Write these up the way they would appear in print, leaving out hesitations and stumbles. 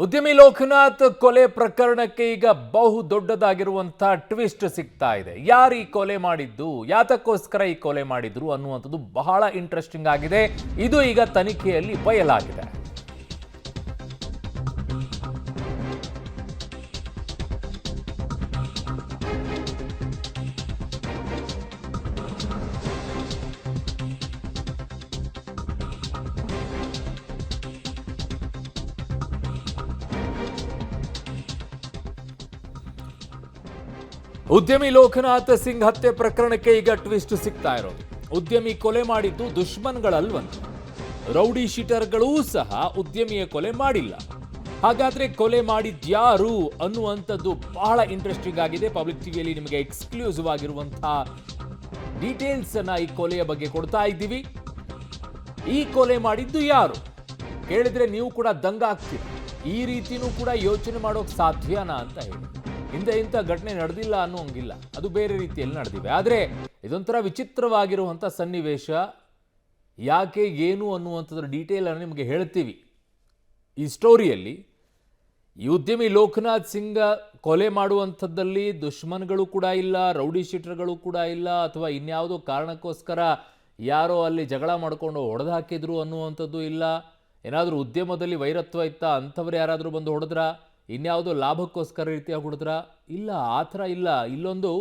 ಉದ್ಯಮಿ ಲೋಕನಾಥ್ ಕೊಲೆ ಪ್ರಕರಣಕ್ಕೆ ಈಗ ಬಹು ದೊಡ್ಡದಾಗಿರುವಂತಹ ಟ್ವಿಸ್ಟ್ ಸಿಗ್ತಾ ಇದೆ. ಯಾರು ಈ ಕೊಲೆ ಮಾಡಿದ್ದು, ಯಾತಕ್ಕೋಸ್ಕರ ಈ ಕೊಲೆ ಮಾಡಿದ್ರು ಅನ್ನುವಂಥದ್ದು ಬಹಳ ಇಂಟ್ರೆಸ್ಟಿಂಗ್ ಆಗಿದೆ. ಇದು ಈಗ ತನಿಖೆಯಲ್ಲಿ ಬಯಲಾಗಿದೆ. ಉದ್ಯಮಿ ಲೋಕನಾಥ್ ಸಿಂಗ್ ಹತ್ಯೆ ಪ್ರಕರಣಕ್ಕೆ ಈಗ ಟ್ವಿಸ್ಟ್ ಸಿಗ್ತಾ ಇರೋದು. ಉದ್ಯಮಿ ಕೊಲೆ ಮಾಡಿದ್ದು ದುಶ್ಮನ್ಗಳಲ್ವಂತೆ. ರೌಡಿ ಶೀಟರ್ಗಳೂ ಸಹ ಉದ್ಯಮಿಯ ಕೊಲೆ ಮಾಡಿಲ್ಲ. ಹಾಗಾದ್ರೆ ಕೊಲೆ ಮಾಡಿದ್ಯಾರು ಅನ್ನುವಂಥದ್ದು ಬಹಳ ಇಂಟ್ರೆಸ್ಟಿಂಗ್ ಆಗಿದೆ. ಪಬ್ಲಿಕ್ ಟಿವಿಯಲ್ಲಿ ನಿಮಗೆ ಎಕ್ಸ್ಕ್ಲೂಸಿವ್ ಆಗಿರುವಂತಹ ಡೀಟೇಲ್ಸ್ ಅನ್ನ ಈ ಕೊಲೆಯ ಬಗ್ಗೆ ಕೊಡ್ತಾ ಇದ್ದೀವಿ. ಈ ಕೊಲೆ ಮಾಡಿದ್ದು ಯಾರು ಕೇಳಿದ್ರೆ ನೀವು ಕೂಡ ದಂಗಾಗ್ತೀರಿ. ಈ ರೀತಿನೂ ಕೂಡ ಯೋಚನೆ ಮಾಡೋಕೆ ಸಾಧ್ಯನಾ ಅಂತ ಹೇಳಿ. ಹಿಂದೆ ಇಂಥ ಘಟನೆ ನಡೆದಿಲ್ಲ ಅನ್ನೋಂಗಿಲ್ಲ, ಅದು ಬೇರೆ ರೀತಿಯಲ್ಲಿ ನಡೆದಿವೆ. ಆದರೆ ಇದೊಂಥರ ವಿಚಿತ್ರವಾಗಿರುವಂಥ ಸನ್ನಿವೇಶ. ಯಾಕೆ ಏನು ಅನ್ನುವಂಥದ್ರ ಡೀಟೇಲ್ ಅನ್ನು ನಿಮಗೆ ಹೇಳ್ತೀವಿ ಈ ಸ್ಟೋರಿಯಲ್ಲಿ. ಈ ಉದ್ಯಮಿ ಲೋಕನಾಥ್ ಸಿಂಗ್ ಕೊಲೆ ಮಾಡುವಂಥದ್ದಲ್ಲಿ ದುಶ್ಮನ್ಗಳು ಕೂಡ ಇಲ್ಲ, ರೌಡಿ ಶೀಟರ್ಗಳು ಕೂಡ ಇಲ್ಲ, ಅಥವಾ ಇನ್ಯಾವುದೋ ಕಾರಣಕ್ಕೋಸ್ಕರ ಯಾರೋ ಅಲ್ಲಿ ಜಗಳ ಮಾಡಿಕೊಂಡು ಹೊಡೆದು ಹಾಕಿದ್ರು ಅನ್ನುವಂಥದ್ದು ಇಲ್ಲ. ಏನಾದರೂ ಉದ್ಯಮದಲ್ಲಿ ವೈರತ್ವ ಇತ್ತಾ, ಅಂಥವ್ರು ಯಾರಾದರೂ ಬಂದು ಹೊಡೆದ್ರ, ಇನ್ಯಾವುದೋ ಲಾಭಕ್ಕೋಸ್ಕರ ರೀತಿಯಾಗಿ ಹೊಡೆದ್ರ, ಇಲ್ಲ, ಆ ಥರ ಇಲ್ಲ. ಇಲ್ಲೊಂದು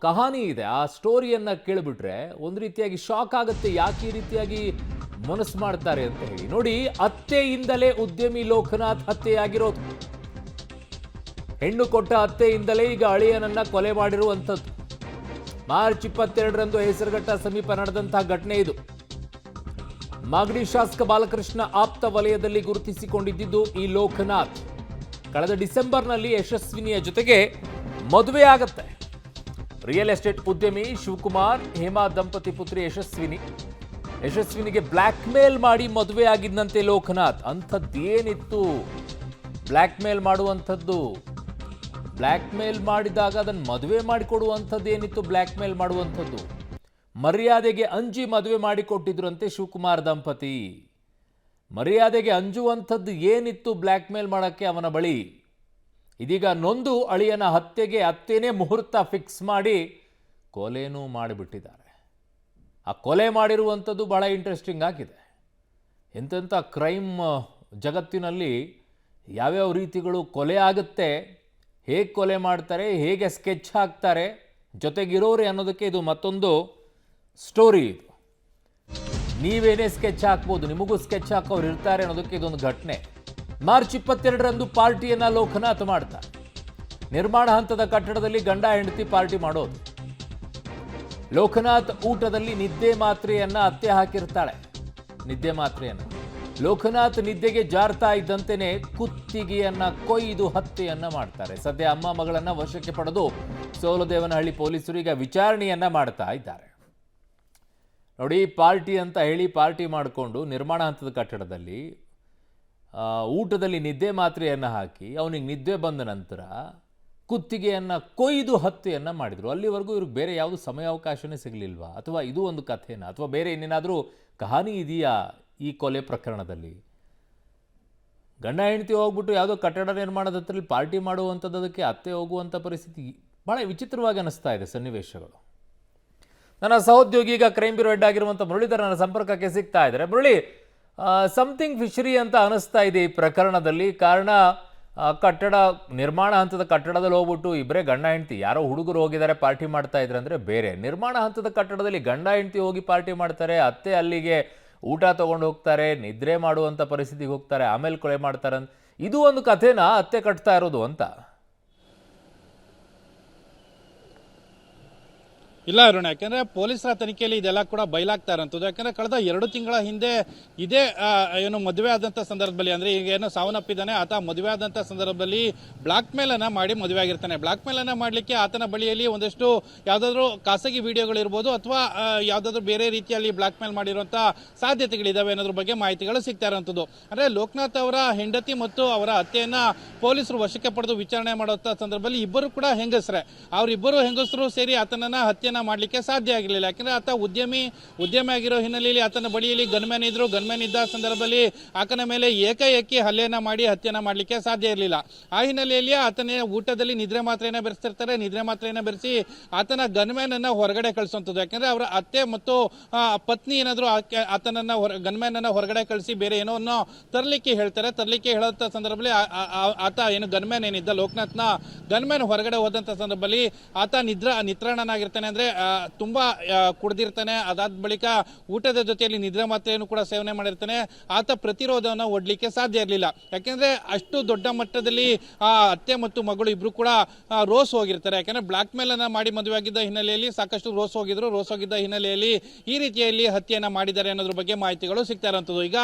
ಕಹಾನಿ ಇದೆ. ಆ ಸ್ಟೋರಿಯನ್ನು ಕೇಳಿಬಿಟ್ರೆ ಒಂದು ರೀತಿಯಾಗಿ ಶಾಕ್ ಆಗುತ್ತೆ. ಯಾಕೆ ಈ ರೀತಿಯಾಗಿ ಮನಸ್ಸು ಮಾಡ್ತಾರೆ ಅಂತ ಹೇಳಿ. ನೋಡಿ, ಅತ್ತೆಯಿಂದಲೇ ಉದ್ಯಮಿ ಲೋಕನಾಥ್ ಹತ್ಯೆಯಾಗಿರೋದು. ಹೆಣ್ಣು ಕೊಟ್ಟ ಅತ್ತೆಯಿಂದಲೇ ಈಗ ಅಳಿಯನನ್ನ ಕೊಲೆ ಮಾಡಿರುವಂಥದ್ದು. ಮಾರ್ಚ್ 22ರಂದು ಹೆಸರುಘಟ್ಟ ಸಮೀಪ ನಡೆದಂತಹ ಘಟನೆ ಇದು. ಮಾಗಡಿ ಶಾಸಕ ಬಾಲಕೃಷ್ಣ ಆಪ್ತ ವಲಯದಲ್ಲಿ ಗುರುತಿಸಿಕೊಂಡಿದ್ದು ಈ ಲೋಕನಾಥ್ ಕಳೆದ ಡಿಸೆಂಬರ್ನಲ್ಲಿ ಯಶಸ್ವಿನಿಯ ಜೊತೆಗೆ ಮದುವೆ ಆಗತ್ತೆ. ರಿಯಲ್ ಎಸ್ಟೇಟ್ ಉದ್ಯಮಿ ಶಿವಕುಮಾರ್, ಹೇಮಾ ದಂಪತಿ ಪುತ್ರಿ ಯಶಸ್ವಿನಿಗೆ ಬ್ಲ್ಯಾಕ್ ಮೇಲ್ ಮಾಡಿ ಮದುವೆ ಆಗಿದ್ದಂತೆ ಲೋಕನಾಥ್. ಅಂಥದ್ದೇನಿತ್ತು ಬ್ಲ್ಯಾಕ್ ಮೇಲ್ ಮಾಡುವಂಥದ್ದು? ಬ್ಲ್ಯಾಕ್ ಮೇಲ್ ಮಾಡಿದಾಗ ಅದನ್ನು ಮದುವೆ ಮಾಡಿಕೊಡುವಂಥದ್ದು ಏನಿತ್ತು? ಬ್ಲ್ಯಾಕ್ ಮೇಲ್ ಮಾಡುವಂಥದ್ದು ಮರ್ಯಾದೆಗೆ ಅಂಜಿ ಮದುವೆ ಮಾಡಿಕೊಟ್ಟಿದ್ರಂತೆ ಶಿವಕುಮಾರ್ ದಂಪತಿ. ಮರ್ಯಾದೆಗೆ ಅಂಜುವಂಥದ್ದು ಏನಿತ್ತು ಬ್ಲ್ಯಾಕ್ ಮೇಲ್ ಮಾಡೋಕ್ಕೆ ಅವನ ಬಳಿ? ಇದೀಗ ನೊಂದು ಅಳಿಯನ ಹತ್ಯೆಗೆ ಅತ್ತೇನೇ ಮುಹೂರ್ತ ಫಿಕ್ಸ್ ಮಾಡಿ ಕೊಲೆನೂ ಮಾಡಿಬಿಟ್ಟಿದ್ದಾರೆ. ಆ ಕೊಲೆ ಮಾಡಿರುವಂಥದ್ದು ಬಹಳ ಇಂಟ್ರೆಸ್ಟಿಂಗ್ ಆಗಿದೆ. ಎಂತೆಂಥ ಕ್ರೈಮ್ ಜಗತ್ತಿನಲ್ಲಿ ಯಾವ್ಯಾವ ರೀತಿಗಳು ಕೊಲೆ ಆಗುತ್ತೆ, ಹೇಗೆ ಕೊಲೆ ಮಾಡ್ತಾರೆ, ಹೇಗೆ ಸ್ಕೆಚ್ ಹಾಕ್ತಾರೆ, ಜೊತೆಗಿರೋರೆ ಅನ್ನೋದಕ್ಕೆ ಇದು ಮತ್ತೊಂದು ಸ್ಟೋರಿ. ಇದು ನೀವೇನೇ ಸ್ಕೆಚ್ ಹಾಕ್ಬೋದು, ನಿಮಗೂ ಸ್ಕೆಚ್ ಹಾಕೋರು ಇರ್ತಾರೆ ಅನ್ನೋದಕ್ಕೆ ಇದೊಂದು ಘಟನೆ. ಮಾರ್ಚ್ 22ರಂದು ಪಾರ್ಟಿಯನ್ನ ಲೋಕನಾಥ್ ಮಾಡ್ತಾರೆ. ನಿರ್ಮಾಣ ಹಂತದ ಕಟ್ಟಡದಲ್ಲಿ ಗಂಡ ಹೆಂಡತಿ ಪಾರ್ಟಿ ಮಾಡೋದು. ಲೋಕನಾಥ್ ಊಟದಲ್ಲಿ ನಿದ್ದೆ ಮಾತ್ರೆಯನ್ನ ಅತ್ತೆ ಹಾಕಿರ್ತಾಳೆ. ನಿದ್ದೆ ಮಾತ್ರೆಯನ್ನ ಲೋಕನಾಥ್ ನಿದ್ದೆಗೆ ಜಾರ್ತಾ ಇದ್ದಂತೆಯೇ ಕುತ್ತಿಗೆಯನ್ನ ಕೊಯ್ದು ಹತ್ಯೆಯನ್ನ ಮಾಡ್ತಾರೆ. ಸದ್ಯ ಅಮ್ಮ ಮಗಳನ್ನ ವಶಕ್ಕೆ ಪಡೆದು ಸೋಲದೇವನಹಳ್ಳಿ ಪೊಲೀಸರು ಈಗ ವಿಚಾರಣೆಯನ್ನ ಮಾಡ್ತಾ ಇದ್ದಾರೆ. ನೋಡಿ, ಪಾರ್ಟಿ ಅಂತ ಹೇಳಿ ಪಾರ್ಟಿ ಮಾಡಿಕೊಂಡು ನಿರ್ಮಾಣ ಹಂತದ ಕಟ್ಟಡದಲ್ಲಿ ಊಟದಲ್ಲಿ ನಿದ್ದೆ ಮಾತ್ರೆಯನ್ನು ಹಾಕಿ ಅವನಿಗೆ ನಿದ್ದೆ ಬಂದ ನಂತರ ಕುತ್ತಿಗೆಯನ್ನು ಕೊಯ್ದು ಹತ್ಯೆಯನ್ನು ಮಾಡಿದರು. ಅಲ್ಲಿವರೆಗೂ ಇವ್ರಿಗೆ ಬೇರೆ ಯಾವುದು ಸಮಯಾವಕಾಶನೇ ಸಿಗಲಿಲ್ವಾ? ಅಥವಾ ಇದು ಒಂದು ಕಥೆನಾ? ಅಥವಾ ಬೇರೆ ಇನ್ನೇನಾದರೂ ಕಹಾನಿ ಇದೆಯಾ ಈ ಕೊಲೆ ಪ್ರಕರಣದಲ್ಲಿ? ಗಂಡ ಹೆಂಡತಿ ಹೋಗ್ಬಿಟ್ಟು ಯಾವುದೋ ಕಟ್ಟಡ ನಿರ್ಮಾಣದ ಹತ್ರದಲ್ಲಿ ಪಾರ್ಟಿ ಮಾಡುವಂಥದ್ದಕ್ಕೆ ಅತ್ತೆ ಹೋಗುವಂಥ ಪರಿಸ್ಥಿತಿ ಭಾಳ ವಿಚಿತ್ರವಾಗಿ ಅನ್ನಿಸ್ತಾ ಇದೆ ಸನ್ನಿವೇಶಗಳು. ನನ್ನ ಸಹೋದ್ಯೋಗಿ ಈಗ ಕ್ರೈಮ್ ಬ್ಯೂರೋ ಹೆಡ್ ಆಗಿರುವಂಥ ಮುರಳೀಧರ್ ನನ್ನ ಸಂಪರ್ಕಕ್ಕೆ ಸಿಗ್ತಾ ಇದ್ದಾರೆ. ಮುರಳಿ, ಸಮಥಿಂಗ್ ಫಿಶರಿ ಅಂತ ಅನಿಸ್ತಾ ಇದೆ ಈ ಪ್ರಕರಣದಲ್ಲಿ. ಕಾರಣ, ಕಟ್ಟಡ ನಿರ್ಮಾಣ ಹಂತದ ಕಟ್ಟಡದಲ್ಲಿ ಹೋಗ್ಬಿಟ್ಟು ಇಬ್ಬರೇ ಗಂಡ ಹೆಂಡತಿ, ಯಾರೋ ಹುಡುಗರು ಹೋಗಿದ್ದಾರೆ ಪಾರ್ಟಿ ಮಾಡ್ತಾ ಇದ್ರೆ ಅಂದರೆ ಬೇರೆ. ನಿರ್ಮಾಣ ಹಂತದ ಕಟ್ಟಡದಲ್ಲಿ ಗಂಡ ಹೆಂಡತಿ ಹೋಗಿ ಪಾರ್ಟಿ ಮಾಡ್ತಾರೆ, ಅತ್ತೆ ಅಲ್ಲಿಗೆ ಊಟ ತೊಗೊಂಡು ಹೋಗ್ತಾರೆ, ನಿದ್ರೆ ಮಾಡುವಂಥ ಪರಿಸ್ಥಿತಿಗೆ ಹೋಗ್ತಾರೆ, ಆಮೇಲೆ ಕೊಲೆ ಮಾಡ್ತಾರೆ. ಇದು ಒಂದು ಕಥೆನಾ ಅತ್ತೆ ಕಟ್ತಾ ಇರೋದು ಅಂತ? ಇಲ್ಲ ಅರುಣ್, ಯಾಕೆಂದರೆ ಪೊಲೀಸರ ತನಿಖೆಯಲ್ಲಿ ಇದೆಲ್ಲ ಕೂಡ ಬಯಲಾಗ್ತಾ ಇರೋಂಥದ್ದು. ಯಾಕೆಂದರೆ ಕಳೆದ 2 ತಿಂಗಳ ಹಿಂದೆ ಇದೇ ಏನು ಮದುವೆ ಆದಂಥ ಸಂದರ್ಭದಲ್ಲಿ, ಅಂದರೆ ಈಗ ಏನೋ ಸಾವನ್ನಪ್ಪಿದ್ದಾನೆ ಆತ, ಮದುವೆ ಆದಂಥ ಸಂದರ್ಭದಲ್ಲಿ ಬ್ಲಾಕ್ ಮೇಲನ್ನು ಮಾಡಿ ಮದುವೆ ಆಗಿರ್ತಾನೆ. ಬ್ಲಾಕ್ ಮೇಲನ್ನು ಮಾಡಲಿಕ್ಕೆ ಆತನ ಬಳಿಯಲ್ಲಿ ಒಂದಷ್ಟು ಯಾವುದಾದ್ರೂ ಖಾಸಗಿ ವಿಡಿಯೋಗಳಿರ್ಬೋದು ಅಥವಾ ಯಾವುದಾದ್ರೂ ಬೇರೆ ರೀತಿಯಲ್ಲಿ ಬ್ಲಾಕ್ ಮೇಲ್ ಮಾಡಿರುವಂಥ ಸಾಧ್ಯತೆಗಳಿದ್ದಾವೆ ಅನ್ನೋದ್ರ ಬಗ್ಗೆ ಮಾಹಿತಿಗಳು ಸಿಗ್ತಾ ಇರೋಂಥದ್ದು. ಅಂದರೆ ಲೋಕನಾಥ್ ಅವರ ಹೆಂಡತಿ ಮತ್ತು ಅವರ ಅತ್ತೆಯನ್ನು ಪೊಲೀಸರು ವಶಕ್ಕೆ ಪಡೆದು ವಿಚಾರಣೆ ಮಾಡುವಂಥ ಸಂದರ್ಭದಲ್ಲಿ ಇಬ್ಬರು ಕೂಡ ಹೆಂಗಸರೇ. ಅವರಿಬ್ಬರು ಹೆಂಗಸರು ಸೇರಿ ಆತನನ್ನು ಹತ್ಯೆ ಹತ್ಯೆಯನ್ನ ಮಾಡಲಿಕ್ಕೆ ಸಾಧ್ಯ ಆಗಿರಲಿಲ್ಲ. ಯಾಕಂದ್ರೆ ಆತ ಉದ್ಯಮಿ ಆಗಿರೋ ಹಿನ್ನೆಲೆಯಲ್ಲಿ ಆತನ ಬಳಿಯಲ್ಲಿ ಗನ್ಮ್ಯಾನ್ ಇದ್ರು. ಗನ್ಮ್ಯಾನ್ ಇದ್ದ ಸಂದರ್ಭದಲ್ಲಿ ಆತನ ಮೇಲೆ ಏಕಾಏಕಿ ಹಲ್ಲೆಯನ್ನ ಮಾಡಿ ಹತ್ಯೆಯನ್ನ ಮಾಡಲಿಕ್ಕೆ ಸಾಧ್ಯ ಇರಲಿಲ್ಲ. ಆ ಹಿನ್ನೆಲೆಯಲ್ಲಿ ಆತನ ಊಟದಲ್ಲಿ ನಿದ್ರೆ ಮಾತ್ರೆಯನ್ನ ಬೆರೆಸ್ತಿರ್ತಾರೆ. ನಿದ್ರೆ ಮಾತ್ರೆಯನ್ನ ಬೆರೆಸಿ ಆತನ ಗನ್ಮ್ಯಾನ್ ಅನ್ನ ಹೊರಗಡೆ ಕಳಿಸುವಂಥದ್ದು. ಯಾಕಂದ್ರೆ ಅವರ ಅತ್ತೆ ಮತ್ತು ಪತ್ನಿ ಏನಾದ್ರು ಆತನನ್ನ ಗನ್ಮ್ಯಾನ್ ಅನ್ನ ಹೊರಗಡೆ ಕಳಿಸಿ ಬೇರೆ ಏನೋ ತರಲಿಕ್ಕೆ ಹೇಳ್ತಾರೆ. ತರಲಿಕ್ಕೆ ಹೇಳೋ ಸಂದರ್ಭದಲ್ಲಿ ಆತ ಏನು ಗನ್ಮ್ಯಾನ್ ಏನಿದ್ದ ಲೋಕನಾಥ್ನ ಗನ್ಮ್ಯಾನ್ ಹೊರಗಡೆ ಹೋದಂತ ಸಂದರ್ಭದಲ್ಲಿ ಆತ ನಿತ್ರಾಣನಾಗಿರ್ತಾನೆ. ಅಂದ್ರೆ ತುಂಬಾ ಕುಡ್ದಿರ್ತಾನೆ. ಅದಾದ ಬಳಿಕ ಊಟದ ಜೊತೆಯಲ್ಲಿ ನಿದ್ರೆ ಮಾತ್ರೆಯನ್ನು ಕೂಡ ಸೇವನೆ ಮಾಡಿರ್ತಾನೆ. ಆತ ಪ್ರತಿರೋಧವನ್ನು ಒಡ್ಲಿಕ್ಕೆ ಸಾಧ್ಯ ಇರಲಿಲ್ಲ. ಯಾಕೆಂದ್ರೆ ಅಷ್ಟು ದೊಡ್ಡ ಮಟ್ಟದಲ್ಲಿ ಆ ಅತ್ತೆ ಮತ್ತು ಮಗಳು ಇಬ್ರು ಕೂಡ ರೋಸ್ ಹೋಗಿರ್ತಾರೆ. ಯಾಕಂದ್ರೆ ಬ್ಲಾಕ್ ಮೇಲ್ ಅನ್ನ ಮಾಡಿ ಮದುವೆ ಆಗಿದ್ದ ಹಿನ್ನೆಲೆಯಲ್ಲಿ ಸಾಕಷ್ಟು ರೋಸ್ ಹೋಗಿದ್ದ ಹಿನ್ನೆಲೆಯಲ್ಲಿ ಈ ರೀತಿಯಲ್ಲಿ ಹತ್ಯೆಯನ್ನ ಮಾಡಿದ್ದಾರೆ ಅನ್ನೋದ್ರ ಬಗ್ಗೆ ಮಾಹಿತಿಗಳು ಸಿಗ್ತಾ ಇರುವಂತದ್ದು. ಈಗ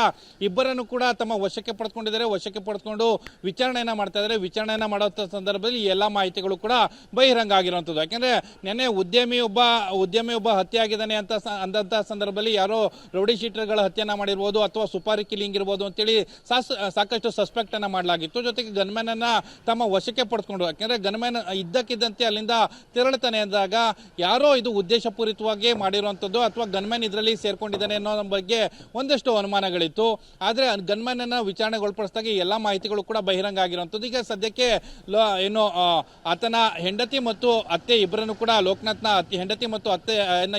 ಇಬ್ಬರನ್ನು ಕೂಡ ತಮ್ಮ ವಶಕ್ಕೆ ಪಡೆದುಕೊಂಡಿದ್ದಾರೆ. ವಶಕ್ಕೆ ಪಡೆದುಕೊಂಡು ವಿಚಾರಣೆಯನ್ನ ಮಾಡ್ತಾ ಇದ್ದಾರೆ. ವಿಚಾರಣೆಯನ್ನ ಮಾಡೋ ಸಂದರ್ಭದಲ್ಲಿ ಎಲ್ಲ ಮಾಹಿತಿಗಳು ಕೂಡ ಬಹಿರಂಗ ಆಗಿರುವಂತದ್ದು. ಯಾಕಂದ್ರೆ ನೆನ್ನೆ ಉದ್ಯಮಿ ಒಬ್ಬ ಹತ್ಯೆ ಆಗಿದ್ದಾನೆ ಅಂದಂತ ಸಂದರ್ಭದಲ್ಲಿ ಯಾರೋ ರೌಡಿ ಶೀಟರ್ಗಳ ಹತ್ಯೆಯನ್ನ ಮಾಡಿರ್ಬೋದು ಅಥವಾ ಸುಪಾರಿ ಕಿಲ್ಲಿಂಗ್ ಇರ್ಬೋದು ಅಂತೇಳಿ ಸಾಕಷ್ಟು ಸಸ್ಪೆಕ್ಟ್ ಅನ್ನ ಮಾಡಲಾಗಿತ್ತು. ಜೊತೆಗೆ ಗನ್ಮ್ಯಾನ್ ಅನ್ನ ತಮ್ಮ ವಶಕ್ಕೆ ಪಡೆದುಕೊಂಡು, ಯಾಕಂದ್ರೆ ಗನ್ಮ್ಯಾನ್ ಇದ್ದಕ್ಕಿದ್ದಂತೆ ಅಲ್ಲಿಂದ ತೆರಳುತ್ತಾನೆ ಅಂದಾಗ ಯಾರೋ ಇದು ಉದ್ದೇಶಪೂರಿತವಾಗಿ ಮಾಡಿರುವಂತದ್ದು ಅಥವಾ ಗನ್ಮ್ಯಾನ್ ಇದರಲ್ಲಿ ಸೇರ್ಕೊಂಡಿದ್ದಾನೆ ಅನ್ನೋ ಬಗ್ಗೆ ಒಂದಷ್ಟು ಅನುಮಾನಗಳಿತ್ತು. ಆದ್ರೆ ಗನ್ಮ್ಯಾನ್ ಅನ್ನ ವಿಚಾರಣೆಗೊಳಪಡಿಸಿದಾಗ ಎಲ್ಲ ಮಾಹಿತಿಗಳು ಕೂಡ ಬಹಿರಂಗ ಆಗಿರುವಂತದ್ದು. ಈಗ ಸದ್ಯಕ್ಕೆ ಏನು ಆತನ ಹೆಂಡತಿ ಮತ್ತು ಅತ್ತೆ ಇಬ್ಬರನ್ನು ಕೂಡ ಲೋಕನಾಥ್ನ ಹೆಂಡತಿ ಮತ್ತು ಅತ್ತೆ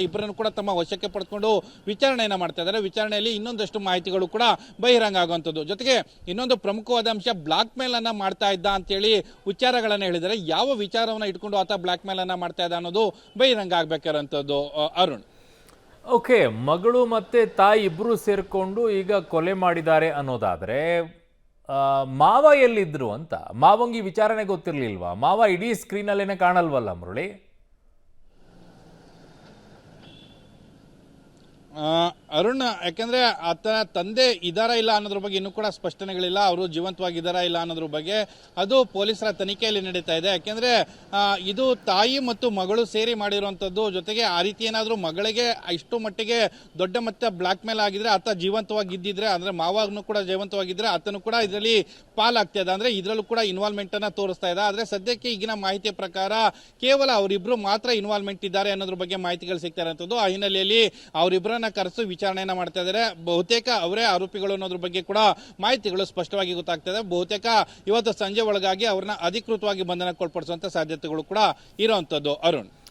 ಇಬ್ಬರನ್ನು ಕೂಡ ತಮ್ಮ ವಶಕ್ಕೆ ಪಡೆದುಕೊಂಡು ವಿಚಾರಣೆಯನ್ನ ಮಾಡ್ತಾ ಇದ್ದಾರೆ. ವಿಚಾರಣೆಯಲ್ಲಿ ಇನ್ನೊಂದಷ್ಟು ಮಾಹಿತಿಗಳು ಕೂಡ ಬಹಿರಂಗ ಆಗುವಂತದ್ದು. ಜೊತೆಗೆ ಇನ್ನೊಂದು ಪ್ರಮುಖವಾದ ಅಂಶ, ಬ್ಲಾಕ್ ಮೇಲ್ ಅನ್ನ ಮಾಡ್ತಾ ಇದ್ದ ಅಂತೇಳಿ ವಿಚಾರಗಳನ್ನ ಹೇಳಿದರೆ ಯಾವ ವಿಚಾರವನ್ನ ಇಟ್ಕೊಂಡು ಆತ ಬ್ಲಾಕ್ ಮೇಲ್ ಅನ್ನ ಮಾಡ್ತಾ ಇದ್ದ ಅನ್ನೋದು ಬಹಿರಂಗ ಆಗ್ಬೇಕಾರಂತದ್ದು. ಅರುಣ್, ಓಕೆ, ಮಗಳು ಮತ್ತೆ ತಾಯಿ ಇಬ್ರು ಸೇರ್ಕೊಂಡು ಈಗ ಕೊಲೆ ಮಾಡಿದ್ದಾರೆ ಅನ್ನೋದಾದ್ರೆ ಮಾವ ಎಲ್ಲಿದ್ರು ಅಂತ ಮಾವಂಗಿ ವಿಚಾರಣೆ ಗೊತ್ತಿರ್ಲಿಲ್ವಾ? ಮಾವ ಇಡೀ ಸ್ಕ್ರೀನ್ ಅಲ್ಲೇನೆ ಕಾಣಲ್ವಲ್ಲ ಮುರಳಿ? ಅರುಣ್, ಯಾಕಂದ್ರೆ ಆತನ ತಂದೆ ಇದಾರಾ ಇಲ್ಲ ಅನ್ನೋದ್ರ ಬಗ್ಗೆ ಇನ್ನೂ ಕೂಡ ಸ್ಪಷ್ಟನೆಗಳಿಲ್ಲ. ಅವರು ಜೀವಂತವಾಗಿದ್ದಾರಾ ಇಲ್ಲ ಅನ್ನೋದ್ರ ಬಗ್ಗೆ ಅದು ಪೊಲೀಸರ ತನಿಖೆಯಲ್ಲಿ ನಡೀತಾ ಇದೆ. ಯಾಕೆಂದ್ರೆ ಇದು ತಾಯಿ ಮತ್ತು ಮಗಳು ಸೇರಿ ಮಾಡಿರುವಂತದ್ದು. ಜೊತೆಗೆ ಆ ರೀತಿ ಏನಾದರೂ ಮಗಳಿಗೆ ಇಷ್ಟು ಮಟ್ಟಿಗೆ ದೊಡ್ಡ ಮಟ್ಟ ಬ್ಲಾಕ್ ಮೇಲ್ ಆಗಿದ್ರೆ, ಆತ ಜೀವಂತವಾಗಿದ್ದಿದ್ರೆ, ಅಂದ್ರೆ ಮಾವಾಗ್ನು ಕೂಡ ಜೀವಂತವಾಗಿದ್ರೆ ಆತನು ಕೂಡ ಇದರಲ್ಲಿ ಪಾಲಾಗ್ತಾ ಇದೆ. ಅಂದ್ರೆ ಇದರಲ್ಲೂ ಕೂಡ ಇನ್ವಾಲ್ವ್ಮೆಂಟ್ ಅನ್ನ ತೋರಿಸ್ತಾ ಇದೆ. ಆದ್ರೆ ಸದ್ಯಕ್ಕೆ ಈಗಿನ ಮಾಹಿತಿಯ ಪ್ರಕಾರ ಕೇವಲ ಅವರಿಬ್ರು ಮಾತ್ರ ಇನ್ವಾಲ್ವ್ಮೆಂಟ್ ಇದ್ದಾರೆ ಅನ್ನೋದ್ರ ಬಗ್ಗೆ ಮಾಹಿತಿಗಳು ಸಿಗ್ತಾ ಇರುವಂತದ್ದು. ಆ ಹಿನ್ನೆಲೆಯಲ್ಲಿ ಅವರಿಬ್ಬರನ್ನ ಕರೆಸಿ ವಿಚಾರಣೆಯನ್ನ ಮಾಡ್ತಾ ಇದ್ದಾರೆ. ಬಹುತೇಕ ಅವರೇ ಆರೋಪಿಗಳು ಅನ್ನೋದ್ರ ಬಗ್ಗೆ ಕೂಡ ಮಾಹಿತಿಗಳು ಸ್ಪಷ್ಟವಾಗಿ ಗೊತ್ತಾಗ್ತದೆ. ಬಹುತೇಕ ಇವತ್ತು ಸಂಜೆ ಒಳಗಾಗಿ ಅವ್ರನ್ನ ಅಧಿಕೃತವಾಗಿ ಬಂಧನಕ್ಕೊಳಪಡಿಸುವಂತ ಸಾಧ್ಯತೆಗಳು ಕೂಡ ಇರುವಂತದ್ದು. ಅರುಣ್.